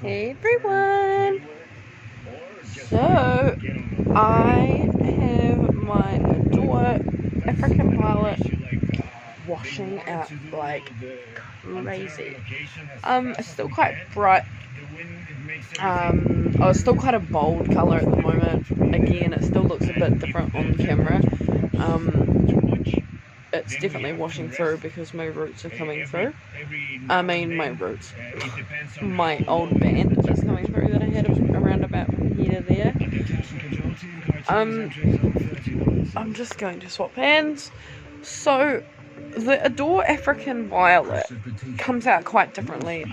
Hey everyone! So, I have my Adore African Violet washing out like crazy. It's still quite bright. It's still quite a bold colour at the moment. Again, it still looks a bit different on camera. It's definitely washing through because my roots are coming through. I mean, my roots. My old band is coming through that I had around about here to there. I'm just going to swap hands. So, the Adore African Violet comes out quite differently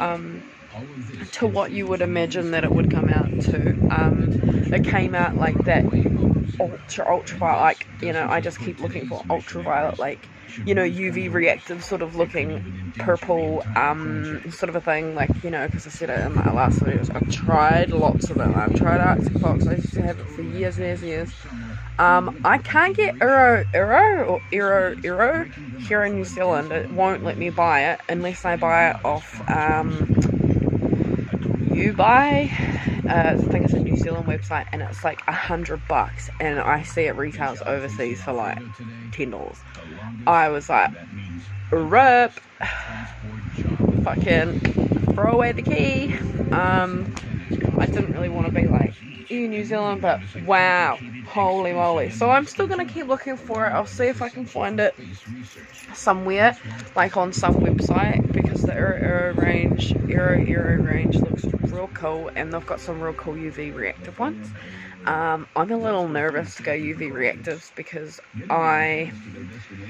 to what you would imagine that it would come out to. It came out like that ultraviolet, like, you know, I just keep looking for ultraviolet, like, you know, UV reactive sort of looking purple sort of a thing, like, you know, because I said it in my last videos, I've tried lots of them. I've tried Arctic Fox, I used to have it for years. I can't get Iro here in New Zealand. It won't let me buy it unless I buy it off I think it's a New Zealand website, and it's like $100, and I see it retails overseas for like $10. I was like, rip, fucking throw away the key. I didn't really want to be like New Zealand, but wow, holy moly. So I'm still gonna keep looking for it. I'll see if I can find it somewhere, like on some website, because the Iro range looks real cool, and they've got some real cool UV reactive ones. I'm a little nervous to go UV reactives because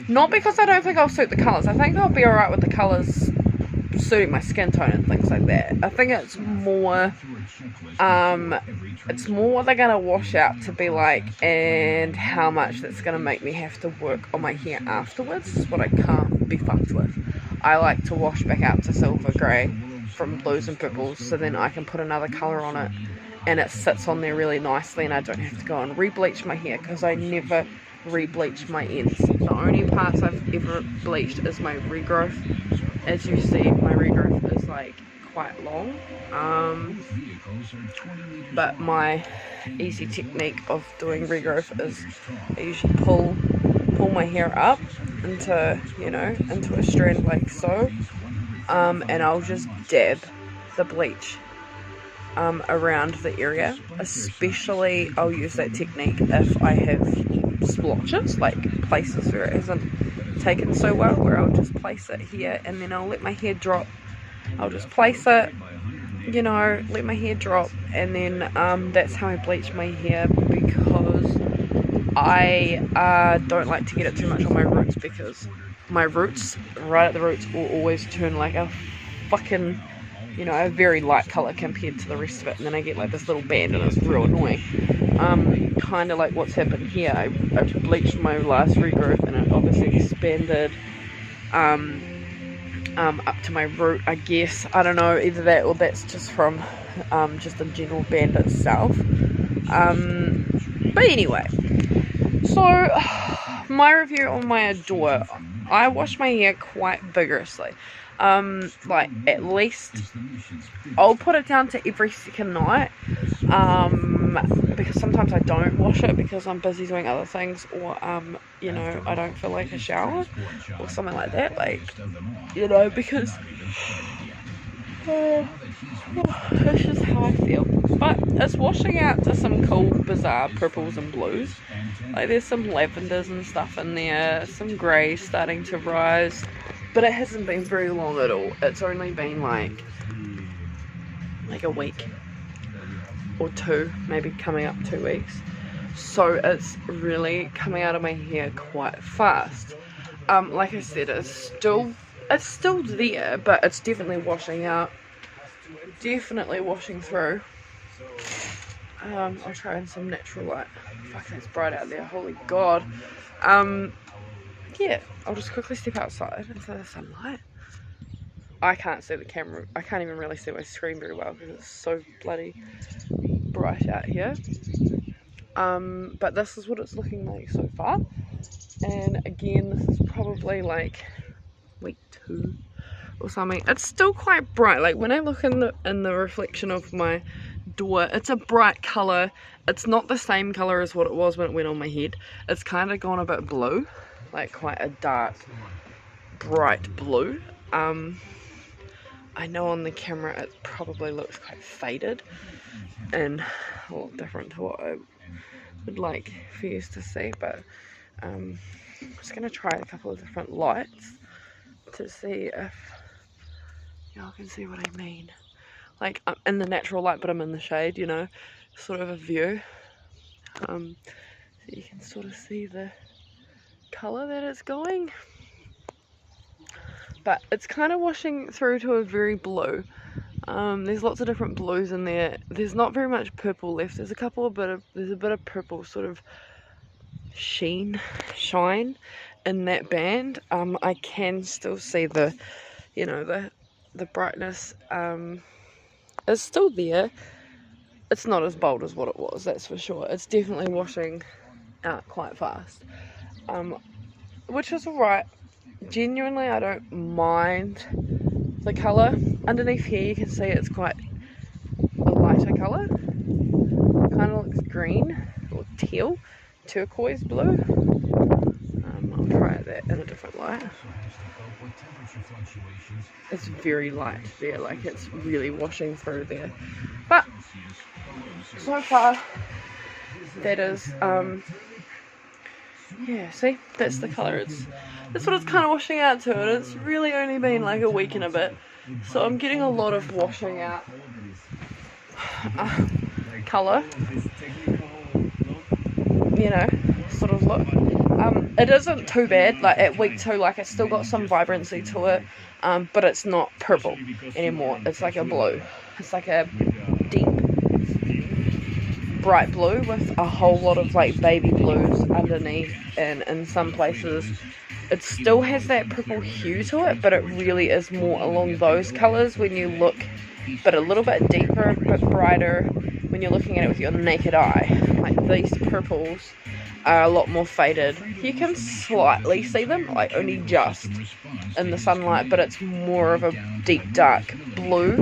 not because I don't think I'll suit the colours. I think I'll be alright with the colours suiting my skin tone and things like that. I think it's more they're gonna wash out to be like, and how much that's gonna make me have to work on my hair afterwards is what I can't be fucked with. I like to wash back out to silver grey from blues and purples, so then I can put another colour on it and it sits on there really nicely, and I don't have to go and re-bleach my hair, because I never re-bleach my ends. The only parts I've ever bleached is my regrowth. As you see, my regrowth is like quite long, but my easy technique of doing regrowth is I usually pull my hair up into, you know, into a strand like so, and I'll just dab the bleach around the area. Especially I'll use that technique if I have splotches, like places where it hasn't taken so well, where I'll just place it here and then I'll let my hair drop. I'll just place it, you know, let my hair drop, and then that's how I bleach my hair, because I don't like to get it too much on my roots, because my roots, right at the roots, will always turn like a fucking, you know, a very light colour compared to the rest of it, and then I get like this little band and it's real annoying. Kind of like what's happened here. I bleached my last regrowth and it obviously expanded up to my root, I guess. I don't know, either that or that's just from just the general band itself. But anyway, so my review on my Adore. I wash my hair quite vigorously. Like at least I'll put it down to every second night, because sometimes I don't wash it because I'm busy doing other things, or you know, I don't feel like a shower or something like that, like, you know, because that's just how I feel. But it's washing out to some cool bizarre purples and blues, like there's some lavenders and stuff in there, some greys starting to rise. But it hasn't been very long at all. It's only been like a week or two, maybe coming up 2 weeks. So it's really coming out of my hair quite fast. Like I said, it's still there, but it's definitely washing out. Definitely washing through. I'll try in some natural light. Fuck, it's bright out there. Holy God. Yeah, I'll just quickly step outside into the sunlight. I can't see the camera. I can't even really see my screen very well because it's so bloody bright out here. But this is what it's looking like so far. And again, this is probably like week 2 or something. It's still quite bright. Like when I look in the reflection of my door, it's a bright colour. It's not the same colour as what it was when it went on my head. It's kind of gone a bit blue, like quite a dark bright blue. I know on the camera it probably looks quite faded and a lot different to what I would like for you to see, but I'm just going to try a couple of different lights to see if y'all can see what I mean. Like I'm in the natural light but I'm in the shade, you know, sort of a view. So you can sort of see the colour that it's going. But it's kind of washing through to a very blue. There's lots of different blues in there. There's not very much purple left. There's a bit of purple sort of shine in that band. I can still see the, you know, the brightness is still there. It's not as bold as what it was, that's for sure. It's definitely washing out quite fast, which is alright. Genuinely, I don't mind the colour. Underneath here you can see it's quite a lighter colour. Kind of looks green or teal, turquoise blue. I'll try that in a different light. It's very light there, like it's really washing through there. But so far that is yeah, see, that's the colour. That's what it's kind of washing out to, and it's really only been like a week and a bit, so I'm getting a lot of washing out colour, you know, sort of look. It isn't too bad. Like at week 2, like it's still got some vibrancy to it, but it's not purple anymore. It's like a blue. It's like a deep bright blue with a whole lot of like baby blues underneath, and in some places it still has that purple hue to it, but it really is more along those colours when you look, but a little bit deeper, a bit brighter when you're looking at it with your naked eye. Like these purples are a lot more faded. You can slightly see them, like only just in the sunlight, but it's more of a deep dark blue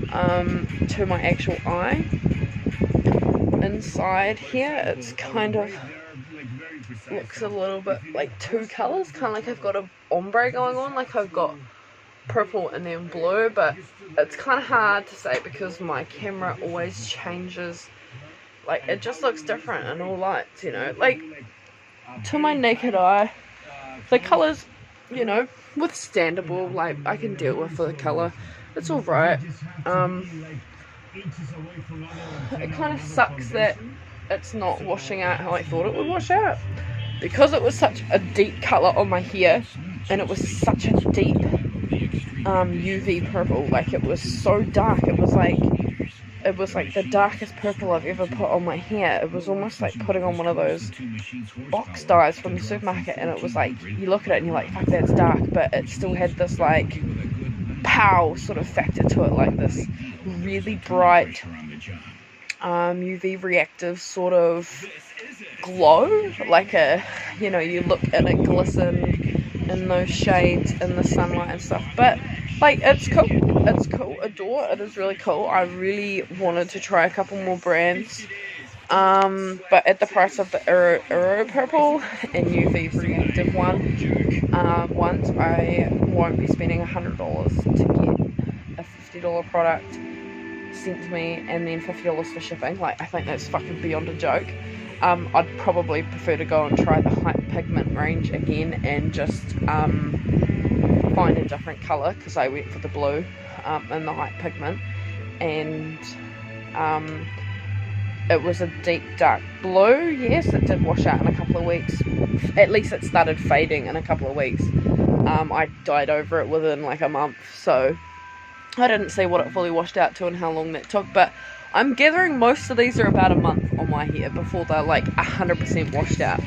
to my actual eye. Inside here it's kind of looks a little bit like two colours, kind of like I've got a ombre going on, like I've got purple and then blue, but it's kind of hard to say because my camera always changes. Like it just looks different in all lights, you know, like to my naked eye the colours, you know, withstandable. Like I can deal with the colour, it's alright. It kind of sucks that it's not washing out how I thought it would wash out, because it was such a deep colour on my hair and it was such a deep UV purple. Like it was so dark, it was like the darkest purple I've ever put on my hair. It was almost like putting on one of those box dyes from the supermarket, and it was like you look at it and you're like, fuck, that's dark, but it still had this like pow sort of factor to it, like this really bright UV reactive sort of glow, like a, you know, you look and it glisten in those shades in the sunlight and stuff. But like it's cool, Adore, it is really cool. I really wanted to try a couple more brands, but at the price of the Uro purple and UV reactive ones, I won't be spending $100 to get a $50 product sent to me and then $50 for shipping. Like, I think that's fucking beyond a joke. I'd probably prefer to go and try the Hype Pigment range again and just find a different colour, because I went for the blue and the Hype Pigment, and it was a deep dark blue. Yes, it did wash out in a couple of weeks. At least it started fading in a couple of weeks. I died over it within like a month, so I didn't see what it fully washed out to and how long that took, but I'm gathering most of these are about a month on my hair before they're like 100% washed out.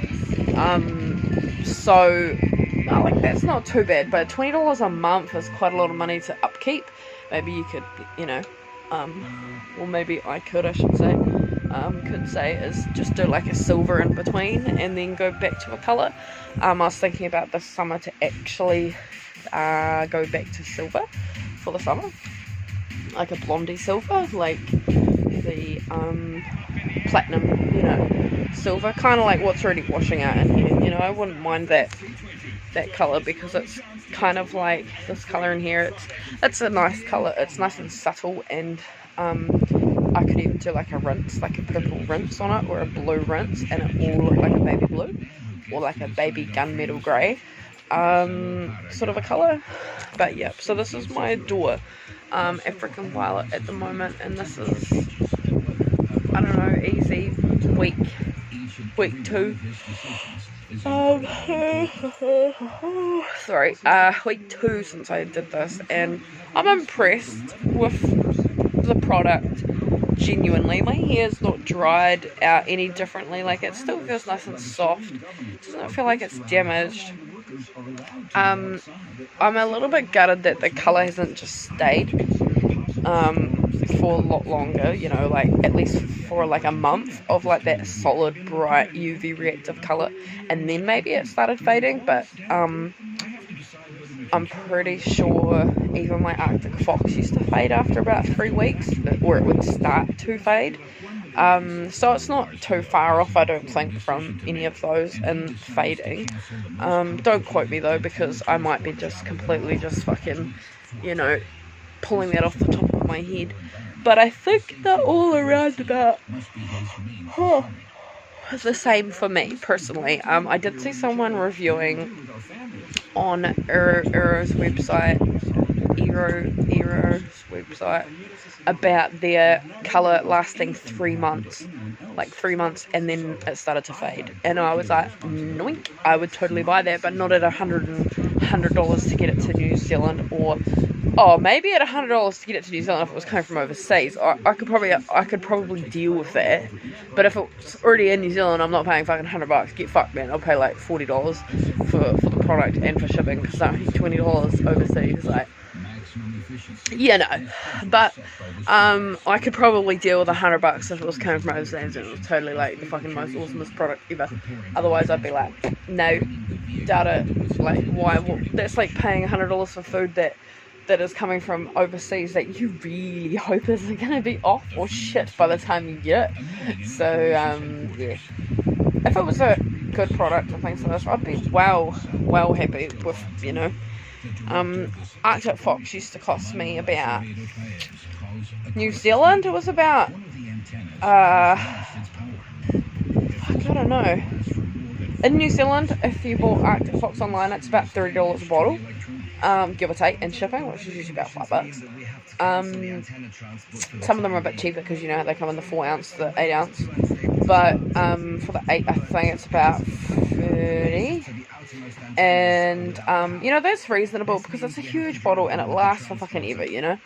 So like that's not too bad, but $20 a month is quite a lot of money to upkeep. Maybe you could, you know, well maybe I could, I should say, could say, is just do like a silver in between and then go back to a colour. I was thinking about this summer to actually go back to silver for the summer, like a blondie silver, like the platinum, you know, silver, kind of like what's already washing out in here. You know, I wouldn't mind that colour, because it's kind of like this colour in here. It's a nice colour. It's nice and subtle, and I could even do like a rinse, like a purple rinse on it, or a blue rinse, and it will look like a baby blue, or like a baby gunmetal grey, sort of a colour. But yeah, so this is my Adore African Violet at the moment, and this is, I don't know, easy week 2. Sorry, week 2 since I did this, and I'm impressed with the product. Genuinely, my hair's not dried out any differently. Like, it still feels nice and soft. It doesn't feel like it's damaged. I'm a little bit gutted that the colour hasn't just stayed for a lot longer, you know, like at least for like a month of like that solid bright UV reactive colour, and then maybe it started fading. But I'm pretty sure even my Arctic Fox used to fade after about 3 weeks, or it would start to fade. So it's not too far off, I don't think, from any of those in fading. Don't quote me though, because I might be just completely just fucking, you know, pulling that off the top of my head. But I think they're all around about the same for me personally. I did see someone reviewing on Eero's website, about their colour lasting 3 months, like 3 months, and then it started to fade. And I was like, noink, I would totally buy that, but not at $100 to get it to New Zealand, or maybe at $100 to get it to New Zealand if it was coming from overseas. I could probably deal with that. But if it's already in New Zealand, I'm not paying fucking $100. Get fucked, man. I'll pay like $40 for the product and for shipping, because only $20 overseas. Like, yeah, no. But I could probably deal with $100 if it was coming from overseas and it was totally like the fucking most awesomest product ever. Otherwise, I'd be like, no, doubt it. Like, why? Well, that's like paying $100 for food that is coming from overseas that you really hope isn't going to be off or shit by the time you get it. So, yeah. If it was a good product and things like this, I'd be well happy with, you know. Arctic Fox used to cost me about, New Zealand, it was about, I don't know. In New Zealand, if you bought Arctic Fox online, it's about $30 a bottle. Give or take, in shipping, which is usually about $5. Some of them are a bit cheaper because, you know, they come in the 4 ounce, the 8 ounce. But for the 8, I think it's about 30. And you know, that's reasonable because it's a huge bottle and it lasts for fucking ever, you know.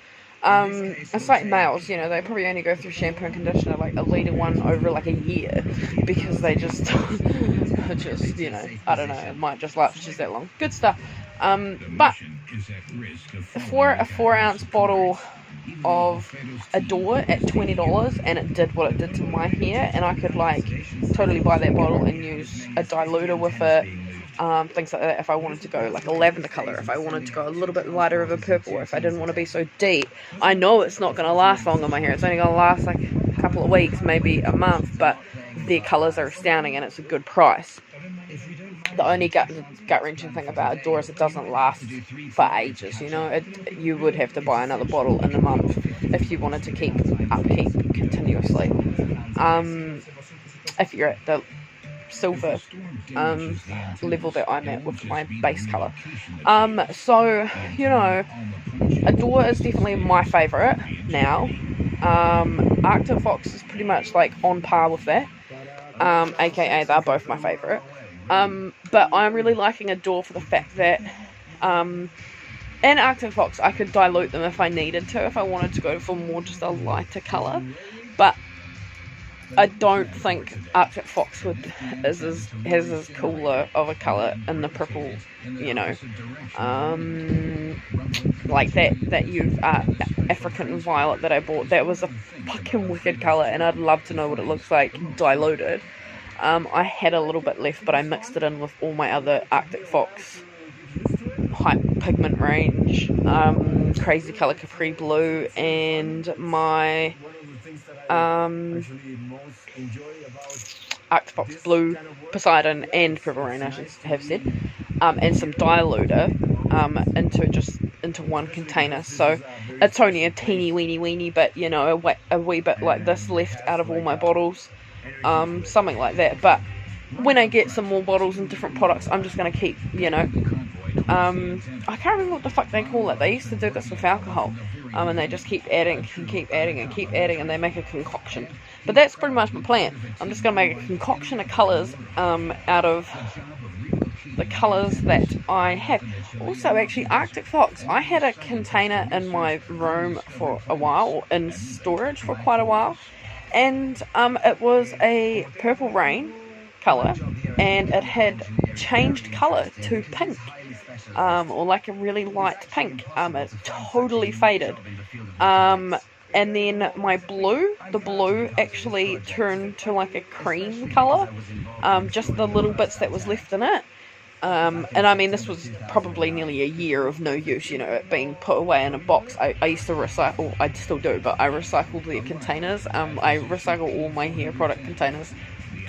It's like males, you know, they probably only go through shampoo and conditioner, like a litre one, over like a year, because they just you know, I don't know, it might just last just that long. Good stuff. But for a 4 ounce bottle of Adore at $20, and it did what it did to my hair, and I could like totally buy that bottle and use a diluter with it, things like that. If I wanted to go like a lavender colour, if I wanted to go a little bit lighter of a purple, if I didn't want to be so deep. I know it's not going to last long on my hair, it's only going to last like a couple of weeks, maybe a month, but their colours are astounding and it's a good price. The only gut-wrenching thing about Adore is it doesn't last for ages, you know. You would have to buy another bottle in a month if you wanted to keep upkeep continuously. If you're at the silver level that I'm at with my base colour. So, you know, Adore is definitely my favourite now. Arctic Fox is pretty much like on par with that. AKA they're both my favourite. But I'm really liking Adore for the fact that and Arctic Fox, I could dilute them if I needed to, if I wanted to go for more just a lighter colour. But I don't think Arctic Fox has as cooler of a colour in the purple, you know, like that you've African violet that I bought. That was a fucking wicked colour, and I'd love to know what it looks like diluted. I had a little bit left, but I mixed it in with all my other Arctic Fox hype pigment range, crazy colour Capri Blue, and my Arctic Fox Blue, Poseidon, and Purple Rain, I should have said, and some diluter into one container. So it's only a teeny weeny, but you know, a wee bit like this left out of all my bottles, something like that. But when I get some more bottles and different products, I'm just going to keep, you know, I can't remember what the fuck they call it. They used to do this with alcohol, and they just keep adding and keep adding and keep adding, and they make a concoction. But that's pretty much my plan. I'm just going to make a concoction of colours out of the colours that I have. Also, actually, Arctic Fox, I had a container in my room for a while, in storage for quite a while, and it was a Purple Rain colour, and it had changed colour to pink, or like a really light pink. It totally faded, and then the blue actually turned to like a cream colour, just the little bits that was left in it. And I mean, this was probably nearly a year of no use, you know, it being put away in a box. I used to recycle, I still do, but I recycle the containers. I recycle all my hair product containers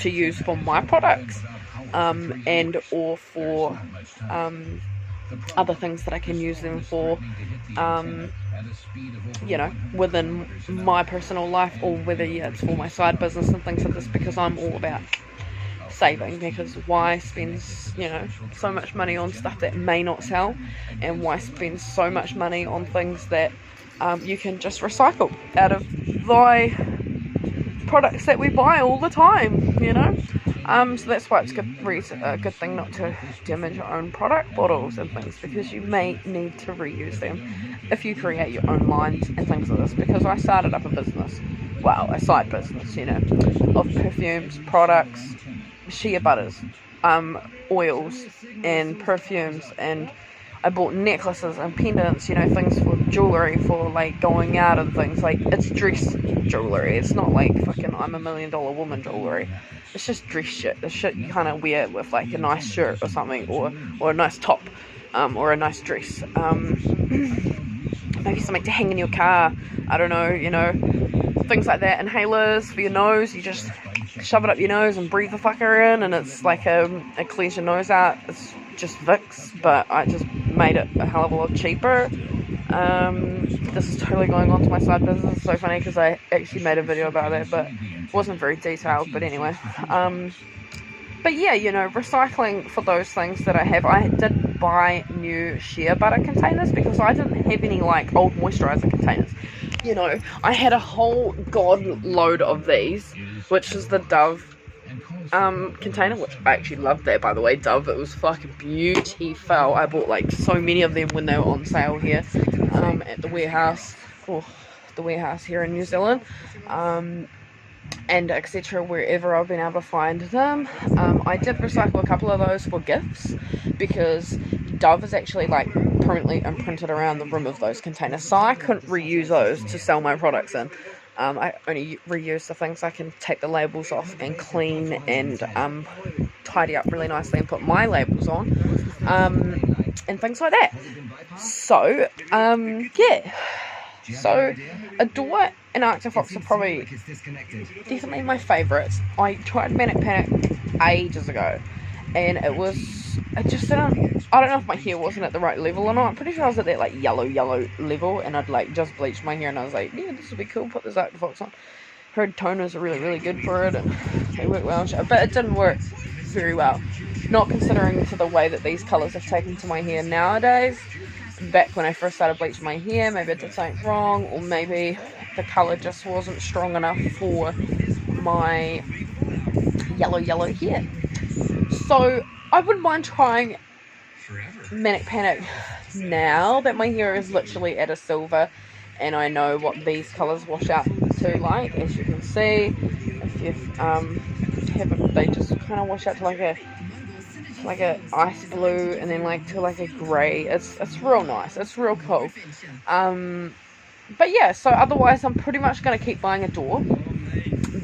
to use for my products, and or for other things that I can use them for, you know, within my personal life, or whether it's for my side business and things like this, because I'm all about saving. Because why spend, you know, so much money on stuff that may not sell, and why spend so much money on things that you can just recycle out of thy products that we buy all the time, you know. So that's why it's a good thing not to damage your own product bottles and things, because you may need to reuse them if you create your own lines and things like this. Because I started up a business, well, a side business, you know, of perfumes, products, shea butters, oils and perfumes, and I bought necklaces and pendants, you know, things for jewellery, for like going out and things. Like, it's dress jewellery, it's not like fucking I'm a $1 million woman jewellery. It's just dress shit, the shit you kind of wear with like a nice shirt or something, or a nice top, or a nice dress, maybe something to hang in your car, I don't know, you know, things like that. Inhalers for your nose, you just shove it up your nose and breathe the fucker in, and it's like it clears your nose out. It's just Vicks, but I just made it a hell of a lot cheaper. This is totally going on to my side business. It's so funny because I actually made a video about it, but it wasn't very detailed. But anyway, but yeah, you know, recycling for those things that I have. I did buy new shea butter containers because I didn't have any like old moisturizer containers. You know, I had a whole god load of these, which is the Dove container, which I actually loved that, by the way. Dove, it was fucking beautiful. I bought like so many of them when they were on sale here, at the warehouse, here in New Zealand, and etc., wherever I've been able to find them. I did recycle a couple of those for gifts, because Dove is actually like permanently imprinted around the rim of those containers, so I couldn't reuse those to sell my products in. I only reuse the things I can take the labels off and clean and tidy up really nicely and put my labels on, and things like that. So yeah, so Adore and Arctic Fox are probably definitely my favourites. I tried Manic Panic ages ago, and it just didn't, I don't know if my hair wasn't at the right level or not. I'm pretty sure I was at that like yellow level, and I'd like just bleached my hair, and I was like, yeah, this would be cool, put this Arctic Fox on. Heard toners are really good for it, and they work well, but it didn't work very well, not considering to the way that these colours have taken to my hair nowadays. Back when I first started bleaching my hair, maybe I did something wrong, or maybe the colour just wasn't strong enough for my yellow hair. So I wouldn't mind trying Manic Panic now that my hair is literally at a silver, and I know what these colours wash out to like, as you can see. If you've haven't, they just kind of wash out to like a ice blue, and then like to like a grey. It's real nice. It's real cool. But yeah, so otherwise I'm pretty much going to keep buying a door,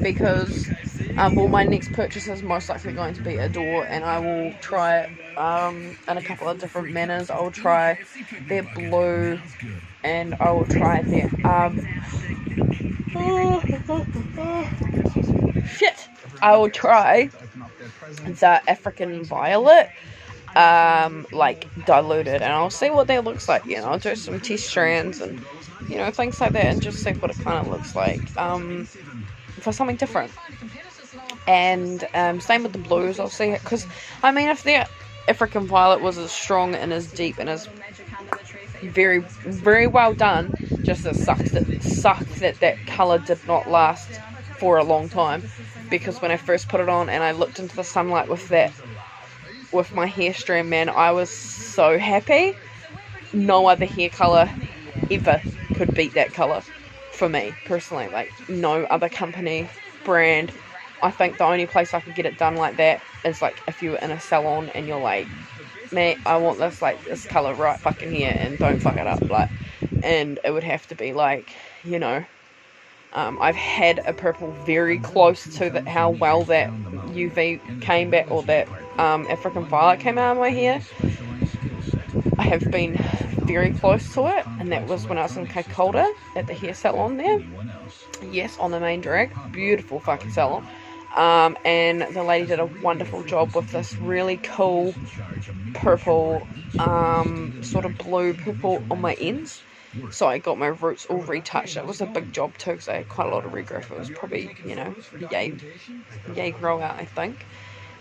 because well, my next purchase is most likely going to be a door, and I will try it in a couple of different manners. I will try their blue, and I will try their shit. I will try the African violet, like diluted, and I'll see what that looks like. You know, I'll do some test strands and, you know, things like that, and just see what it kind of looks like for something different. And same with the blues. I'll see it, because I mean, if the African violet was as strong and as deep and as very, very well done, just it sucks that colour did not last for a long time, because when I first put it on and I looked into the sunlight with my hair strand, man, I was so happy. No other hair colour ever could beat that colour for me personally. Like, no other company, brand. I think the only place I could get it done like that is like if you were in a salon and you're like, man, I want this colour right fucking here, and don't fuck it up, like, and it would have to be like, you know, I've had a purple very close to how well that UV came back, or that African violet came out of my hair. I have been very close to it, and that was when I was in Cape Calder at the hair salon there. Yes, on the main drag. Beautiful fucking salon. And the lady did a wonderful job with this really cool purple, sort of blue purple on my ends. So I got my roots all retouched. It was a big job too, because I had quite a lot of regrowth. It was probably, you know, yay grow out, I think,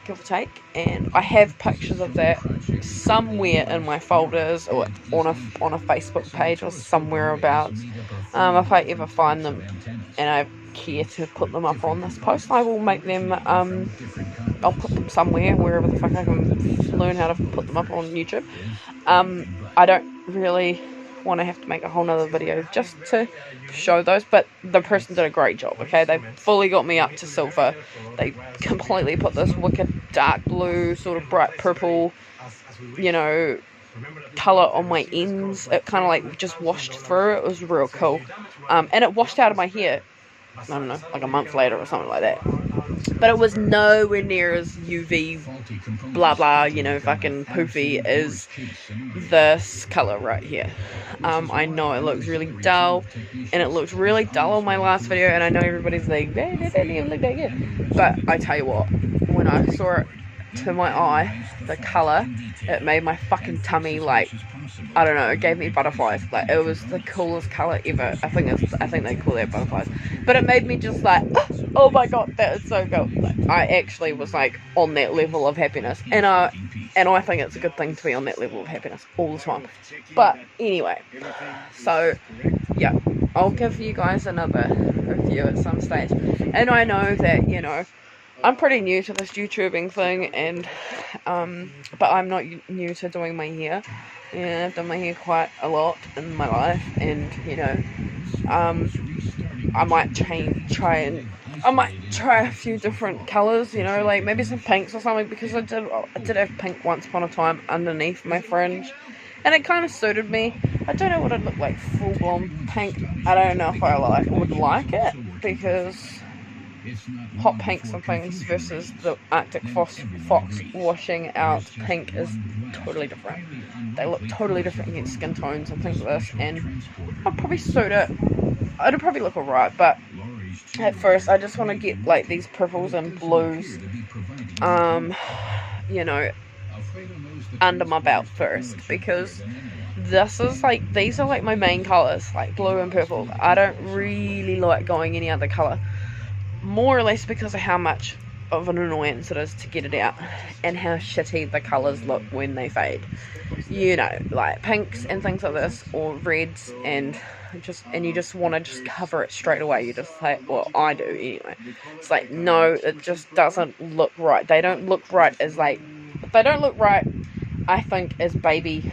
give or take. And I have pictures of that somewhere in my folders, or on a Facebook page, or somewhere about. If I ever find them and I care to put them up on this post, I will make them. I'll put them somewhere, wherever the fuck I can learn how to put them up on YouTube. I don't really want to have to make a whole nother video just to show those, but the person did a great job. Okay, they fully got me up to silver. They completely put this wicked dark blue, sort of bright purple, you know, colour on my ends. It kind of like just washed through. It was real cool. And it washed out of my hair, I don't know, like a month later or something like that. But it was nowhere near as UV blah blah, you know, fucking poofy as this colour right here. I know it looks really dull, and it looked really dull on my last video, and I know everybody's like, that didn't even look that good. But I tell you what, when I saw it to my eye, the colour, it made my fucking tummy, like, I don't know, it gave me butterflies. Like, it was the coolest colour ever. I think they call that butterflies. But it made me just like, oh my god, that is so cool. Like, I actually was like on that level of happiness, and I think it's a good thing to be on that level of happiness all the time. But anyway, so yeah, I'll give you guys another review at some stage. And I know that, you know, I'm pretty new to this YouTubing thing, and but I'm not new to doing my hair. Yeah, I've done my hair quite a lot in my life, and you know, I might try a few different colours, you know, like maybe some pinks or something, because I did have pink once upon a time underneath my fringe, and it kind of suited me. I don't know what it'd look like full blown pink. I don't know if I would like it, because hot pinks and things versus the Arctic fox washing out pink is totally different. They look totally different against skin tones and things like this, and I'd probably suit it. It'd probably look alright, but at first I just want to get like these purples and blues, you know, under my belt first, because these are like my main colours, like blue and purple. I don't really like going any other colour, more or less because of how much of an annoyance it is to get it out, and how shitty the colours look when they fade. You know, like pinks and things like this, or reds, and you just want to just cover it straight away. You just say, well, I do anyway. It's like, no, it just doesn't look right. They don't look right, I think, as baby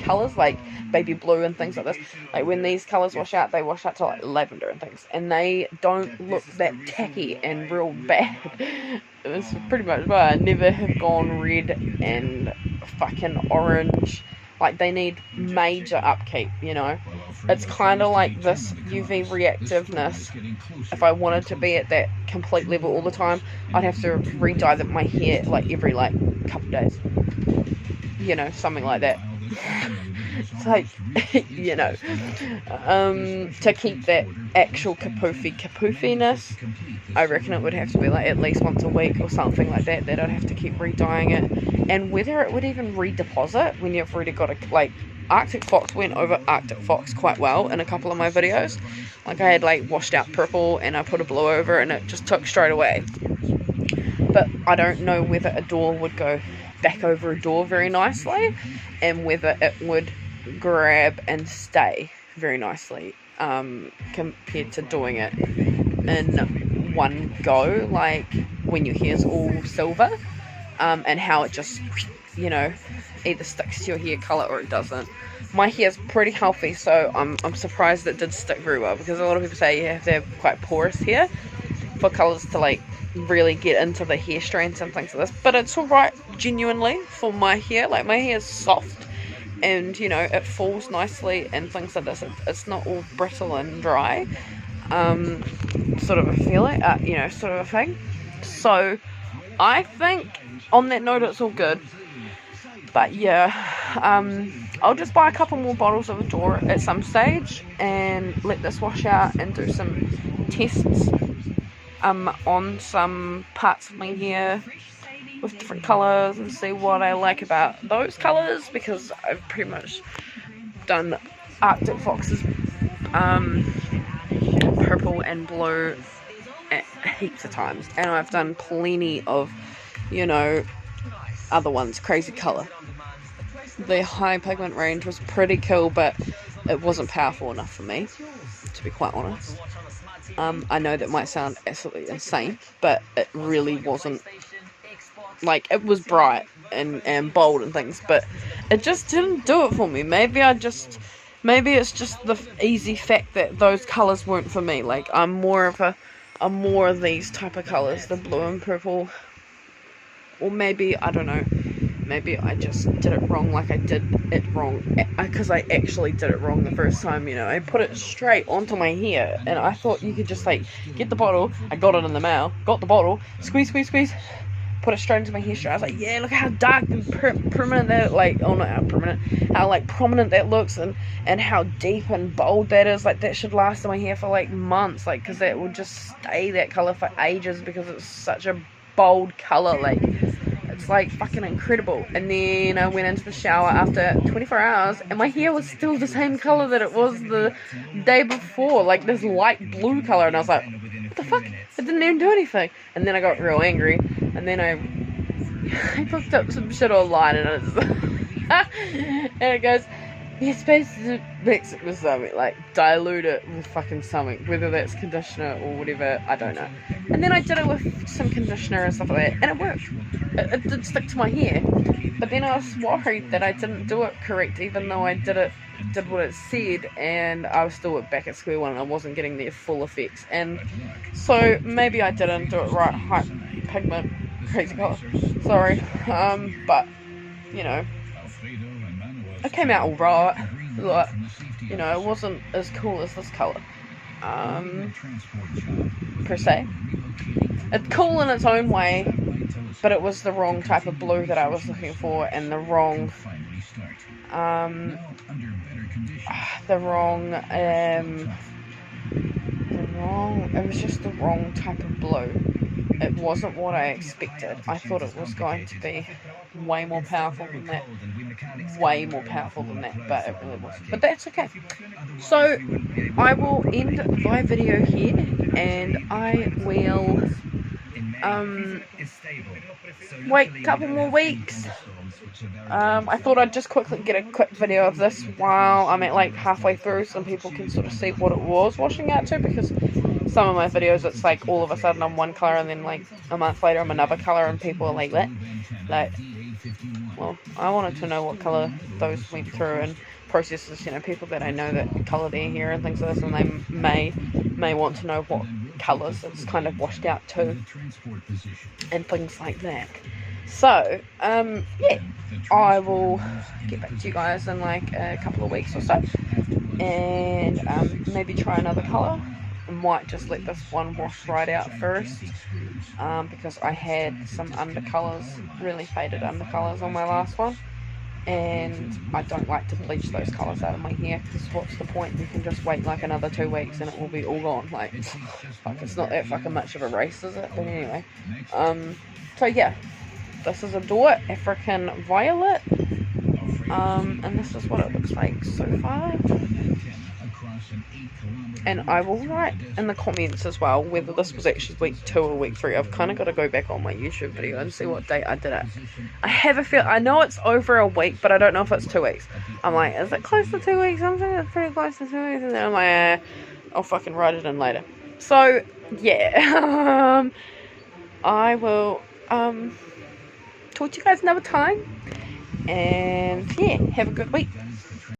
colours, like baby blue and things like this. Like when these colours wash out, they wash out to like lavender and things, and they don't look that tacky and real bad. It's pretty much why I never have gone red and fucking orange. Like, they need major upkeep, you know. It's kind of like this UV reactiveness. If I wanted to be at that complete level all the time, I'd have to re-dye my hair like every like couple days, you know, something like that. It's like, you know, to keep that actual kapoofiness, I reckon it would have to be like at least once a week or something like that, that I'd have to keep re-dyeing it. And whether it would even redeposit when you've already got a, like, Arctic Fox went over Arctic Fox quite well in a couple of my videos. Like, I had like washed out purple and I put a blue over and it just took straight away. But I don't know whether a door would go back over a door very nicely, and whether it would grab and stay very nicely compared to doing it in one go, like when your hair's all silver, and how it just, you know, either sticks to your hair colour or it doesn't. My hair's pretty healthy, so I'm surprised it did stick very well, because a lot of people say you have to have quite porous hair for colours to like really get into the hair strands and things like this. But it's alright, genuinely, for my hair. Like, my hair's soft and, you know, it falls nicely and things like this. It's not all brittle and dry, sort of a feeling, you know, sort of a thing. So I think on that note it's all good. But yeah, I'll just buy a couple more bottles of Adore at some stage and let this wash out and do some tests on some parts of my hair with different colours and see what I like about those colours, because I've pretty much done Arctic Fox's purple and blue heaps of times, and I've done plenty of, you know, other ones. Crazy Colour, the high pigment range was pretty cool, but it wasn't powerful enough for me, to be quite honest. I know that might sound absolutely insane, but it really wasn't. Like, it was bright and bold and things, but it just didn't do it for me. Maybe it's just the easy fact that those colours weren't for me. Like, I'm more of these type of colours, the blue and purple. Or maybe, I don't know, maybe I just did it wrong, like I did it wrong, because I actually did it wrong the first time, you know. I put it straight onto my hair, and I thought you could just, like, get the bottle. I got it in the mail, got the bottle, squeeze, put it straight into my hair straight. I was like, yeah, look how dark and prominent that, like, oh, not how prominent, how, like, prominent that looks, and how deep and bold that is. Like, that should last in my hair for, like, months, like, because that would just stay that colour for ages, because it's such a bold colour. Like, it's like fucking incredible. And then I went into the shower after 24 hours and my hair was still the same colour that it was the day before, like this light blue colour, and I was like, what the fuck, it didn't even do anything. And then I got real angry, and then I looked up some shit online, and it goes, you're supposed to mix it with something, like dilute it with fucking something, whether that's conditioner or whatever, I don't know. And then I did it with some conditioner and stuff like that, and it worked. It did stick to my hair, but then I was worried that I didn't do it correct, even though I did what it said, and I was still back at square one, and I wasn't getting the full effects. And so maybe I didn't do it right. High pigment, Crazy Colour, sorry, but you know, it came out alright. Like, you know, it wasn't as cool as this colour, per se. It's cool in its own way, but it was the wrong type of blue that I was looking for, and it was just the wrong type of blue. It wasn't what I expected. I thought it was going to be way more powerful than that, but it really wasn't. But that's okay. So I will end my video here, and I will wait a couple more weeks. I thought I'd just quickly get a quick video of this while I'm at like halfway through, so people can sort of see what it was washing out to, because some of my videos it's like all of a sudden I'm one colour and then like a month later I'm another colour, and people are like, what? Like, well, I wanted to know what colour those went through and processes, you know, people that I know that colour their hair and things like this, and they may want to know what colours it's kind of washed out to and things like that. So, yeah, I will get back to you guys in like a couple of weeks or so, and maybe try another colour. I might just let this one wash right out first, because I had some undercolours, really faded undercolours on my last one, and I don't like to bleach those colours out of my hair, because what's the point? You can just wait like another 2 weeks and it will be all gone. Like it's not that fucking much of a race, is it? But anyway, so yeah, this is Adore African Violet, and this is what it looks like so far. And I will write in the comments as well whether this was actually week 2 or week 3. I've kind of got to go back on my YouTube video and see what date I did it. I have a feel, I know it's over a week, but I don't know if it's 2 weeks. I'm like, is it close to 2 weeks? I'm thinking it's pretty close to 2 weeks. And then I'm like, I'll fucking write it in later. So, yeah. I will talk to you guys another time. And yeah, have a good week.